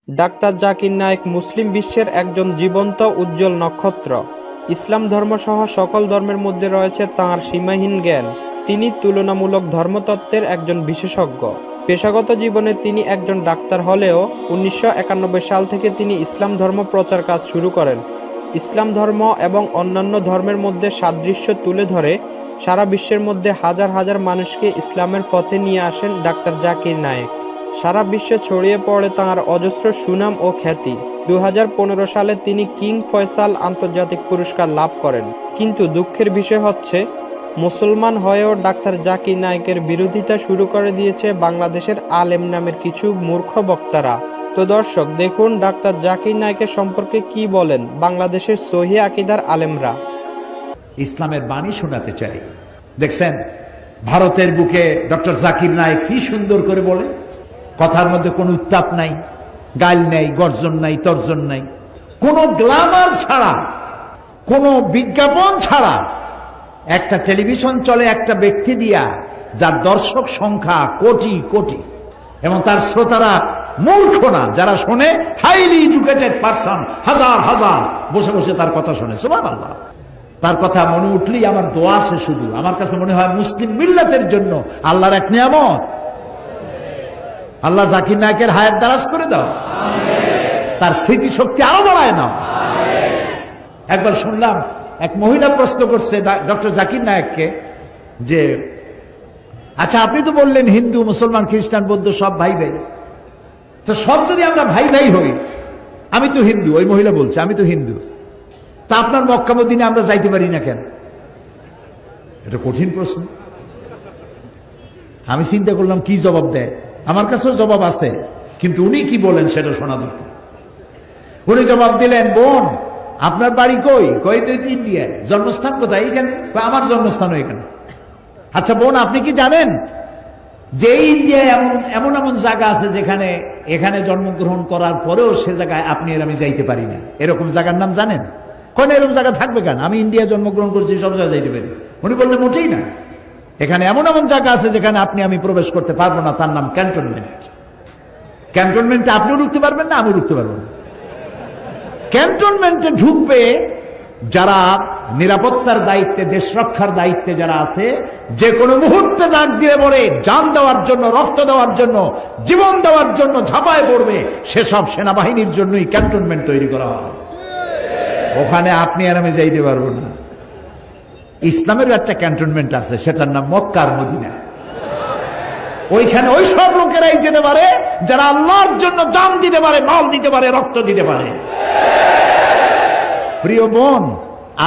Doctor Zakir Naik মুসলিম বিশ্বের একজন জীবন্ত উজ্জ্বল নক্ষত্র। ইসলাম ধর্মসহ সকল ধর্মের মধ্যে রয়েছে তাঁর সীমাহীন জ্ঞান। তিনি তুলনামূলক ধর্মতত্ত্বের একজন বিশেষজ্ঞ। পেশাগত জীবনে তিনি একজন ডাক্তার হলেও 1991 সাল থেকে তিনি ইসলাম ধর্ম প্রচার কাজ শুরু করেন। ইসলাম ধর্ম এবং অন্যান্য ধর্মের মধ্যে সাদৃশ্য তুলে ধরে সারা বিশ্বের মধ্যে হাজার হাজার মানুষকে ইসলামের পথে নিয়ে আসেন ডাক্তার জাকির নায়েক। সারা বিশ্বে ছড়িয়ে পড়ে তাঁর অজস্র সুনাম ও খ্যাতি। 2015 সালে তিনি কিং ফয়সাল আন্তর্জাতিক পুরস্কার লাভ করেন। কিন্তু দুঃখের বিষয় হচ্ছে, মুসলমান হয়েও ডাক্তার জাকির নায়েকের বিরোধিতা শুরু করে দিয়েছে বাংলাদেশের আলেম নামের কিছু মূর্খ বক্তারা। তো দর্শক, দেখুন ডাক্তার জাকির নায়েকের সম্পর্কে কি বলেন বাংলাদেশের সহিহ আকীদার আলেমরা। ইসলামের বাণী শোনাতে চাই। দেখছেন ভারতের বুকে ডক্টর জাকির নায়েক কি সুন্দর করে বলে, কথার মধ্যে কোনো উত্তাপ নাই, গাল নাই, গর্জন নাই, তর্জন নাই, কোনো গ্ল্যামার ছাড়া, কোনো বিজ্ঞাপন ছাড়া। একটা টেলিভিশন চলে একটা ব্যক্তি দিয়া, যার দর্শক সংখ্যা কোটি কোটি, এবং তার শ্রোতারা মূর্খ না, যারা শোনে হাইলি এডুকেটেড পারসন, হাজার হাজার বসে বসে তার কথা শোনে। সুবহানাল্লাহ। তার কথা মনে উঠলেই আমার দোয়া আসে শুধু। আমার কাছে মনে হয় মুসলিম মিল্লাতের জন্য আল্লাহর এক নিয়ামত। আল্লাহ জাকির নায়েকের হায়াত দারাজ করে দাও, তার স্মৃতি শক্তি আরো বাড়ায় নাও। একবার শুনলাম এক মহিলা প্রশ্ন করছে ডক্টর জাকির নায়েককে যে, আচ্ছা আপনি তো বললেন হিন্দু মুসলমান খ্রিস্টান বৌদ্ধ সব ভাই ভাই, তো সব যদি আমরা ভাই ভাই হই, আমি তো হিন্দু, ওই মহিলা বলছে আমি তো হিন্দু, তা আপনার মক্কা মদিনায় আমরা যাইতে পারি না কেন? এটা কঠিন প্রশ্ন। আমি চিন্তা করলাম কি জবাব দেয়। আমার কাছেও জবাব আছে, কিন্তু উনি কি বলেন সেটা শোনা দরকার। উনি জবাব দিলেন, বোন আপনার বাড়ি কই? কই তো ইন্ডিয়ায়। জন্মস্থান কোথায়? এখানে। আমার জন্মস্থানও এখানে। আচ্ছা বোন, আপনি কি জানেন যে ইন্ডিয়ায় এমন এমন এমন জায়গা আছে যেখানে এখানে জন্মগ্রহণ করার পরেও সে জায়গায় আপনি আর আমি যাইতে পারি না? এরকম জায়গার নাম জানেন? কোন এরকম জায়গা থাকবে কেন? আমি ইন্ডিয়া জন্মগ্রহণ করছি, সব জায়গায় যাইতে পারি। উনি বললেন মোটেই না, এখানে এমন এমন জায়গা আছে যেখানে আপনি আমি প্রবেশ করতে পারবো না, তার নাম ক্যান্টনমেন্ট। ক্যান্টনমেন্টে আপনিও ঢুকতে পারবেন না, আমিও ঢুকতে পারবো না। ক্যান্টনমেন্টে ঢুকবে যারা নিরাপত্তার দায়িত্বে, দেশ রক্ষার দায়িত্বে যারা আছে, যে কোনো মুহূর্তে ডাক দিয়ে বলে জান দেওয়ার জন্য, রক্ত দেওয়ার জন্য, জীবন দেওয়ার জন্য ঝাঁপায় পড়বে, সেসব সেনাবাহিনীর জন্যই ক্যান্টনমেন্ট তৈরি করা হয়। ওখানে আপনি আর আমি যাইতে পারবো না। ইসলামের একটা ক্যান্টনমেন্ট আছে, সেটার নাম মক্কা আর মদিনা। ওইখানে ওই সব লোকেরাই যেতে পারে যারা আল্লাহর জন্য জান দিতে পারে, মাল দিতে পারে, রক্ত দিতে পারে। প্রিয় বোন,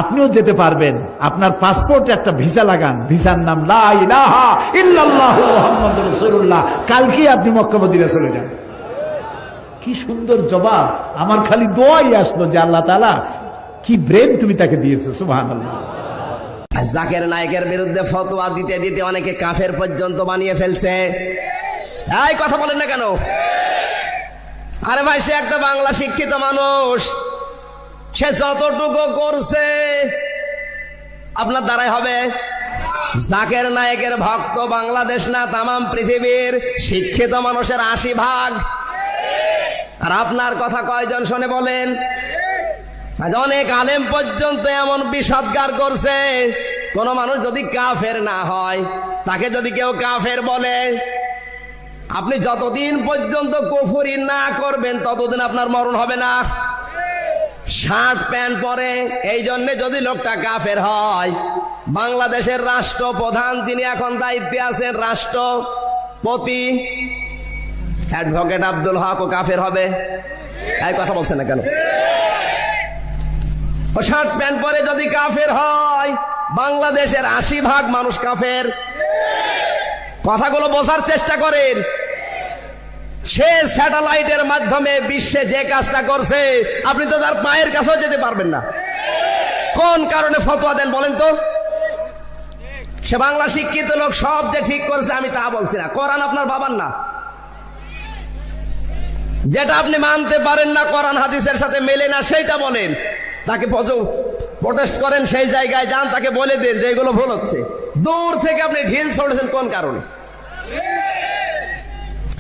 আপনিও যেতে পারবেন। আপনার পাসপোর্টে একটা ভিসা লাগান, ভিসার নাম লা ইলাহা ইল্লাল্লাহু মুহাম্মাদুর রাসূলুল্লাহ। কালকে আপনি মক্কা মদিনা চলে যান। কি সুন্দর জবাব! আমার খালি দোয়াই আসলো যে আল্লাহ তাআলা কি ব্রেন তুমি তাকে দিয়েছো। সুবহানাল্লাহ। জাকির নায়েকের বিরুদ্ধে ফতোয়া দিতে দিতে অনেকে কাফের পর্যন্ত বানিয়ে ফেলছে। এই কথা বলেন না কেন? আরে ভাই, সে একটা বাংলা শিক্ষিত মানুষ, সে যতটুকু করছে আপনার দ্বারাই হবে। জাকির নায়েকের ভক্ত বাংলাদেশ না, তামাম পৃথিবীর শিক্ষিত মানুষের 80%। আর আপনার কথা কয়জন শোনে বলেন? অনেক আলেম পর্যন্ত এমন বিষাদগার করছে, কোন মানুষ যদি কাফের না হয়, তাকে যদি কেউ কাফের বলে, আপনি যতদিন পর্যন্ত কুফরি না করবেন ততদিন আপনার মরণ হবে না। শার্ট প্যান্ট পরে এই জন্য যদি লোকটা কাফের হয়, বাংলাদেশের রাষ্ট্রপ্রধান যিনি এখন দায়িত্বে আছেন, রাষ্ট্রপতি অ্যাডভোকেট আব্দুল হক, ও কাফের হবে? এই কথা বলছেন না কেন? ও শার্ট প্যান্ট পরে যদি কাফের হয়, বাংলাদেশের 80% মানুষ কাফের। কথাগুলো বোঝার চেষ্টা করেন। সে স্যাটেলাইটের মাধ্যমে বিশ্বে যে কাজটা করছে, আপনি তো তার পায়ের কাছেও যেতে পারবেন না। কোন কারণে ফতোয়া দেন বলেন তো? সে বাংলা শিক্ষিত লোক, সব যে ঠিক করছে আমি তা বলছি না। কোরআন আপনার বাবার না। যেটা আপনি মানতে পারেন না, কোরআন হাদিসের সাথে মেলে না, সেইটা বলেন। তাকে প্রটেস্ট করেন, সেই জায়গায় যান, তাকে বলে দেন যে এগুলো ভুল হচ্ছে। দূর থেকে আপনি ঢিল ছড়েছেন কোন কারণে?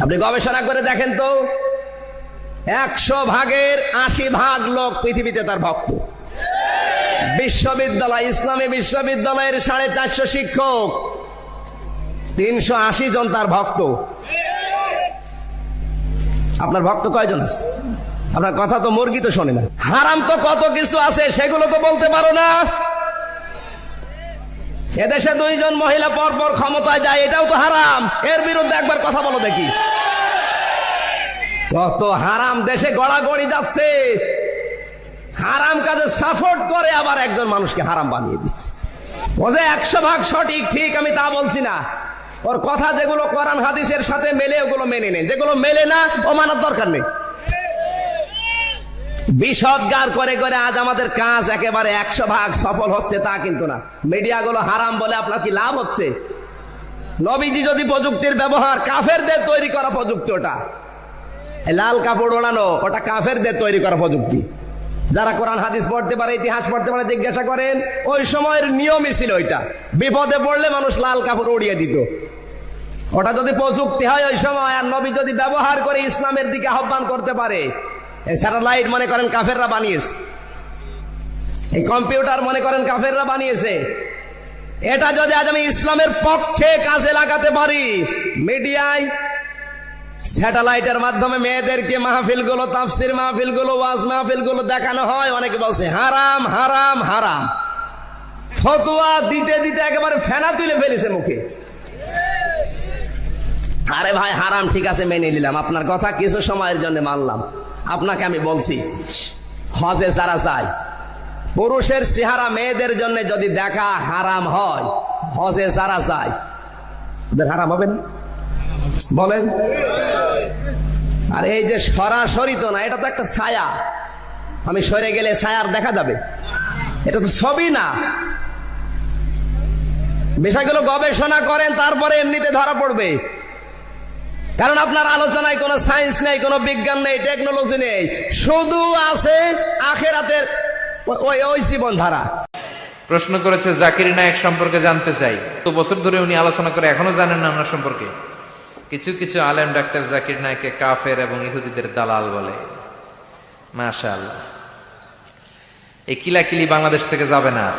আপনি গবেষণা করে দেখেন তো। 100 ভাগের 80 ভাগ লোক পৃথিবীতে তার ভক্ত। বিশ্ববিদ্যালয়, ইসলামী বিশ্ববিদ্যালয়ের 450 শিক্ষক, 380 জন তার ভক্ত। আপনার ভক্ত কয়জন আছে? আপনার কথা তো মুরগি তো শোনে না। হারাম তো কত কিছু আছে, সেগুলো তো বলতে পারো না। এদেশে 2 জন মহিলা পরপর ক্ষমতায় যায়, এটাও তো হারাম। এর বিরুদ্ধে একবার কথা বলো দেখি। কত হারাম দেশে গড়াগড়ি যাচ্ছে, হারাম কাজে সাপোর্ট করে, আবার একজন মানুষকে হারাম বানিয়ে দিচ্ছে। ও যে 100 ভাগ সঠিক, ঠিক আমি তা বলছি না। ওর কথা যেগুলো কোরআন হাদিসের সাথে মেলে ওগুলো মেনে নেন, যেগুলো মেলে না ও মানার দরকার নেই। বিষদগার করে করে আজ আমাদের কাজ একেবারে 100 ভাগ সফল হচ্ছে তা কিন্তু না। মিডিয়াগুলো হারাম বলে আপনার কি লাভ হচ্ছে? নবীজি যদি প্রযুক্তির ব্যবহার, কাফেরদের তৈরি করা প্রযুক্তি, ওটা লাল কাপড় ওড়ানো, ওটা কাফেরদের তৈরি করা প্রযুক্তি। যারা কোরআন হাদিস পড়তে পারে, ইতিহাস পড়তে পারে, জিজ্ঞাসা করেন, ওই সময়ের নিয়মই ছিল ওইটা। বিপদে পড়লে মানুষ লাল কাপড় উড়িয়ে দিত। ওটা যদি প্রযুক্তি হয় ওই সময়, আর নবী যদি ব্যবহার করে ইসলামের দিকে আহ্বান করতে পারে, এই স্যাটেলাইট মনে করেন কাফেররা বানিয়েছে, এই কম্পিউটার মনে করেন কাফেররা বানিয়েছে। এটা যদি আজ আমি ইসলামের পক্ষে কাজে লাগাতে পারি, মিডিয়ায় স্যাটেলাইটের মাধ্যমে মেয়েদেরকে মাহফিলগুলো, তাফসির মাহফিলগুলো, ওয়াজ মাহফিলগুলো দেখানো হয়, অনেকে বলছে হারাম হারাম হারাম। ফতোয়া দিতে দিতে একেবারে ফেনা তুলে ফেলেছে মুখে। আরে ভাই, হারাম ঠিক আছে মেনে নিলাম, আপনার কথা কিছু সময়ের জন্য মানলাম। আপনাকে আমি বলছি, হজে যারা যায়, পুরুষের চেহারা মেয়েদের জন্য যদি দেখা হারাম হয়, হজে যারা যায় ওদের হারাম হবে না? বলেন। আর এই যে সরাসরি তো না, এটা তো একটা ছায়া। আমি সরে গেলে ছায়ার দেখা যাবে, এটা তো ছবি না। বিষয়গুলো গবেষণা করেন, তারপরে এমনিতে ধরা পড়বে। কারণ আপনার আলোচনায় কোনো সায়েন্স নেই, কোনো বিজ্ঞান নেই, টেকনোলজি নেই, শুধু আছে আখেরাতের ওই জীবনধারা। প্রশ্ন করেছে জাকির নায়েক সম্পর্কে জানতে চাই। তো বছর ধরে উনি আলোচনা করে এখনো জানেন না ওনার সম্পর্কে। কিছু কিছু আলেম ডাক্তার জাকির নায়েককে কাফের এবং ইহুদিদের দালাল বলে। মাশাআল্লাহ, এই কিলাকিলি বাংলাদেশ থেকে যাবে না আর।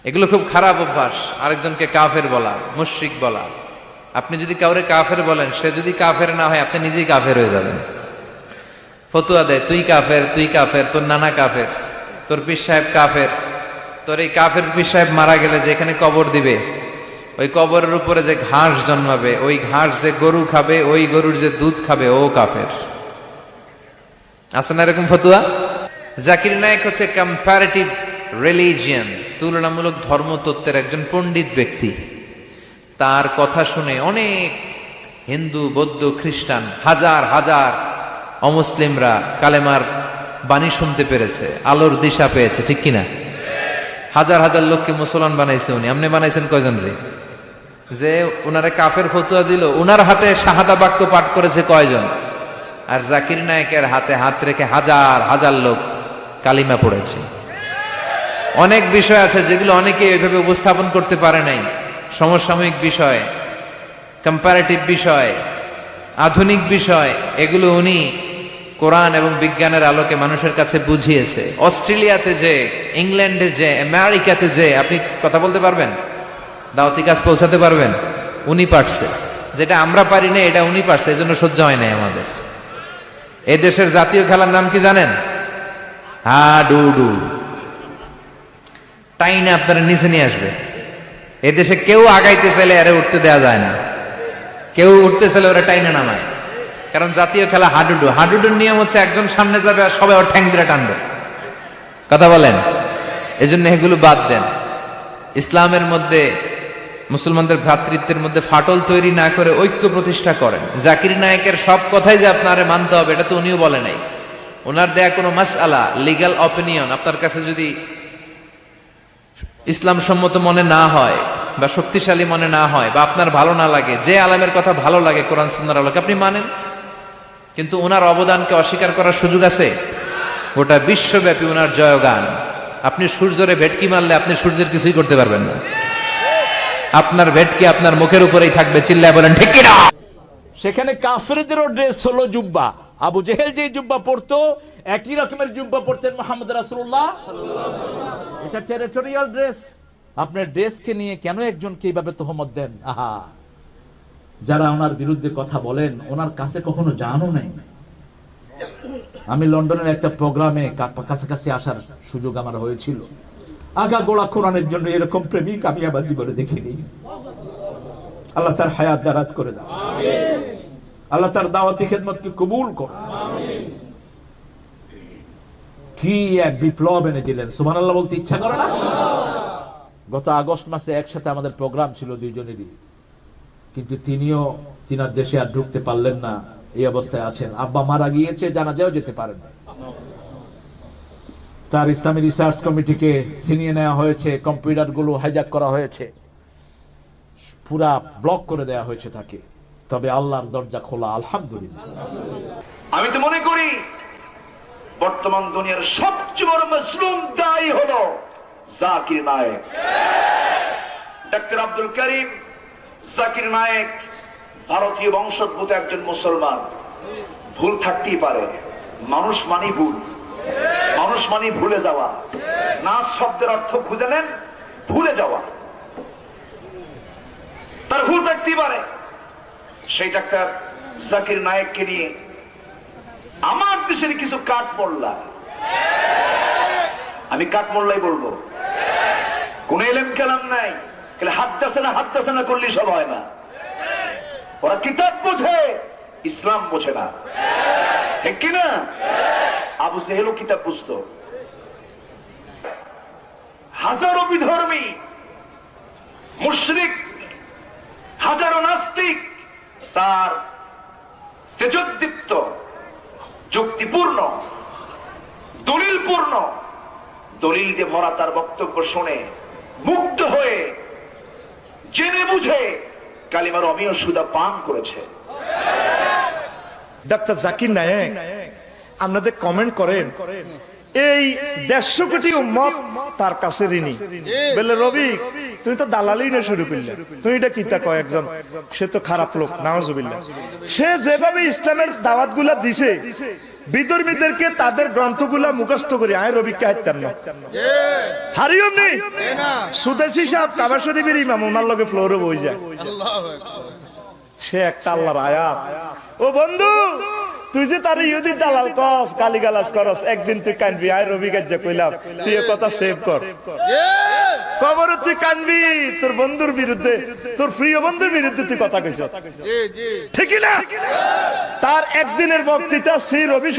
এগুলো খুব খারাপ অভ্যাস, আরেকজনকে কাফের বলা, মুশরিক বলা। আপনি যদি কাউরে কাফের বলেন, সে যদি কাফের না হয়, আপনি নিজেই কাফের হয়ে যাবেন। ফতুয়া দেয়, তুই কাফের, তুই কাফের, তোর নানা কাফের, তোর পীর সাহেব কাফের। তোর এই কাফের পীর সাহেব মারা গেলে যেখানে কবর দিবে, ওই কবরের উপরে যে ঘাস জন্মাবে, ওই ঘাস যে গরু খাবে, ওই গরুর যে দুধ খাবে, ও কাফের। আছে না এরকম ফতুয়া? জাকির নায়েক হচ্ছে কম্পারেটিভ রিলিজিয়ান, তুলনামূলক ধর্মতত্ত্বের একজন পণ্ডিত ব্যক্তি। তার কথা শুনে অনেক হিন্দু, বৌদ্ধ, খ্রিস্টান, হাজার হাজার অমুসলিমরা কালেমার বাণী শুনতে পেরেছে, আলোর দিশা পেয়েছে, ঠিক কিনা? হাজার হাজার লোককে মুসলমান বানাইছে উনি। আপনি বানাইছেন কয়জন রে? যে উনারে কাফের ফতুয়া দিল, উনার হাতে শাহাদা বাক্য পাঠ করেছে কয়জন? আর জাকির নায়েকের হাতে হাত রেখে হাজার হাজার লোক কালিমা পড়েছে। অনেক বিষয় আছে যেগুলো অনেকে এইভাবে উপস্থাপন করতে পারে নাই। সমসাময়িক বিষয়, কম্পারেটিভ বিষয়, আধুনিক বিষয়, এগুলো উনি কোরআন এবং বিজ্ঞানের আলোকে মানুষের কাছে বুঝিয়েছে। অস্ট্রেলিয়াতে যে, ইংল্যান্ডে যে, আমেরিকাতে যে আপনি কথা বলতে পারবেন, দাওয়াতি কাজ পৌঁছাতে পারবেন, উনি পারছে। যেটা আমরা পারি না, এটা উনি পারছে, এই জন্য সহ্য হয় নাই আমাদের। এই দেশের জাতীয় খেলার নাম কি জানেন? হাডুডু। টাইনে আপনারা নিচে নিয়ে আসবে। এই দেশে কেউ আগাইতে চাইলে আরে উঠতে দেওয়া যায় না, কেউ উঠতে চাইলে ওরা টাইনে নামায়। কারণ জাতীয় খেলা হাডুডু। হাডুডুর নিয়ম হচ্ছে একজন সামনে যাবে আর সবাই ওর ঠ্যাং ধরে টানবে। কথা বলেন। এই জন্য এগুলো বাদ দেন। ইসলামের মধ্যে, মুসলমানদের ভ্রাতৃত্বের মধ্যে ফাটল তৈরি না করে ঐক্য প্রতিষ্ঠা করেন। জাকির নায়েকের সব কথাই যে আপনারে মানতে হবে, এটা তো উনিও বলে নাই। ওনার দেয়া কোনো মাসআলা, লিগ্যাল অপিনিয়ন আপনার কাছে যদি ইসলাম সম্মত মনে না হয় বা শক্তিশালী মনে না হয় বা আপনার ভালো না লাগে, যে আলেমের কথা ভালো লাগে কোরআন সুন্নাহর আলোকে আপনি মানেন। কিন্তু ওনার অবদানকে অস্বীকার করার সুযোগ আছে? গোটা বিশ্বব্যাপী ওনার জয়গান। আপনি সূর্যরে ভেটকি মারলে আপনি সূর্যের কিছুই করতে পারবেন না। আপনার ভেটকি আপনার মুখের উপরেই থাকবে। চিল্লায় বলেন ঠিক কিনা? সেখানে কাফেরদেরও ড্রেস হলো জুব্বা, আবু জেহেল যে জুব্বা পরতো একই রকমের জুব্বা পরতেন মুহাম্মদ রাসূলুল্লাহ। এটা টেরিটোরিয়াল ড্রেস। আপনার ড্রেসকে নিয়ে কেন একজনকে এইভাবে তোহমত দেন? আহা, যারা ওনার বিরুদ্ধে কথা বলেন ওনার কাছে কখনো জানো নাই। আমি লন্ডনের একটা প্রোগ্রামে কাছাকাছি আসার সুযোগ আমার হয়েছিল। আগা গোড়া কোরআনের জন্য এরকম প্রেমিক আমি আমার জীবনে দেখিনি। আল্লাহ তার হায়াত দারাজ করে দাও, আল্লাহ তার দাওয়াতি খেদমতকে কবুল করো। কি এক বিপ্লব এনে দিলেন, সুবহানাল্লাহ বলতে ইচ্ছা করে না? গত আগস্ট মাসে একসাথে আমাদের প্রোগ্রাম ছিল দুইজনেরই, কিন্তু তিনার দেশে আর ঢুকতে পারলেন না। এই অবস্থায় আছেন। আব্বা মারা গিয়েছে, জানাজাও যেতে পারেন না। তার ইসলামী রিসার্চ কমিটিকে ছিনিয়ে নেওয়া হয়েছে, কম্পিউটারগুলো হাইজ্যাক করা হয়েছে, পুরা ব্লক করে দেওয়া হয়েছে তাকে। তবে আল্লাহর দরজা খোলা, আলহামদুলিল্লাহ। আমি তো মনে করি বর্তমান দুনিয়ার সবচেয়ে বড় মজলুম দায়ী হলো জাকির নায়েক। ডক্টর আব্দুল করিম জাকির নায়েক ভারতীয় বংশোদ্ভূত একজন মুসলমান। ভুল থাকতেই পারে, মানুষ মানি ভুল, মানুষ মানি ভুলে যাওয়া। নাচ শব্দের অর্থ খুঁজে নেন, ভুলে যাওয়া। তার ভুল থাকতেই পারে। সেই ডাক্তার জাকির নায়েককে নিয়ে আমার দেশের কিছু কাঠ মোল্লা, আমি কাঠ মোল্লাই বলবো, কোন এলেম কালাম নাই, হাদ্দাসে না করলে সব হয় না। ওরা কিতাব বোঝে, ইসলাম বোঝে না, ঠিক কিনা? আবু জেহেলও কিতাব বুঝতো। হাজারো বিধর্মী মুশরিক, হাজারো নাস্তিক তার তেজোদ্দীপ্ত, যুক্তিপূর্ণ, দলিলপূর্ণ, দলিল দিয়ে ভরা তার বক্তব্য শুনে মুগ্ধ হয়ে জেনে বুঝে কালিমার অমীয় সুদা পান করেছে। ডাক্তার জাকির নায়েক আপনাদের কমেন্ট করেন, এই 150 কোটি উম্মত তার কাছে ঋণী। বলে রবি তুমি তো দালালি না শুরু করলে, তুমি এটা কিতা কয় একজন, সে তো খারাপ লোক, নাউজুবিল্লাহ। সে যেভাবে ইসলামের দাওয়াত গুলা দিছে বিধর্মীদেরকে তাদের গ্রন্থগুলা মুখস্থ করে, আয় রবিকে হাইতাম না হারিয়ম নেই। সুদেশী সাহেব কাবা শরীফের ইমাম, ওনার লগে ফ্লোরে বই যায়। সে একটা আল্লাহর আয়াত। ও বন্ধু, তুই যে তার ইহুদি দালাল কস, গালিগালাজ করস, একদিন তুই কানবি। আয় রবি গাজ্জা কইলাম, তুই এ কথা সেভ কর। কবরে তুই কানবি তোর বন্ধুর বিরুদ্ধে, তোর প্রিয় বন্ধুর বিরুদ্ধে তুই কথা কইছ, ঠিক না? তার একদিনের বক্তৃতা শ্রী রবি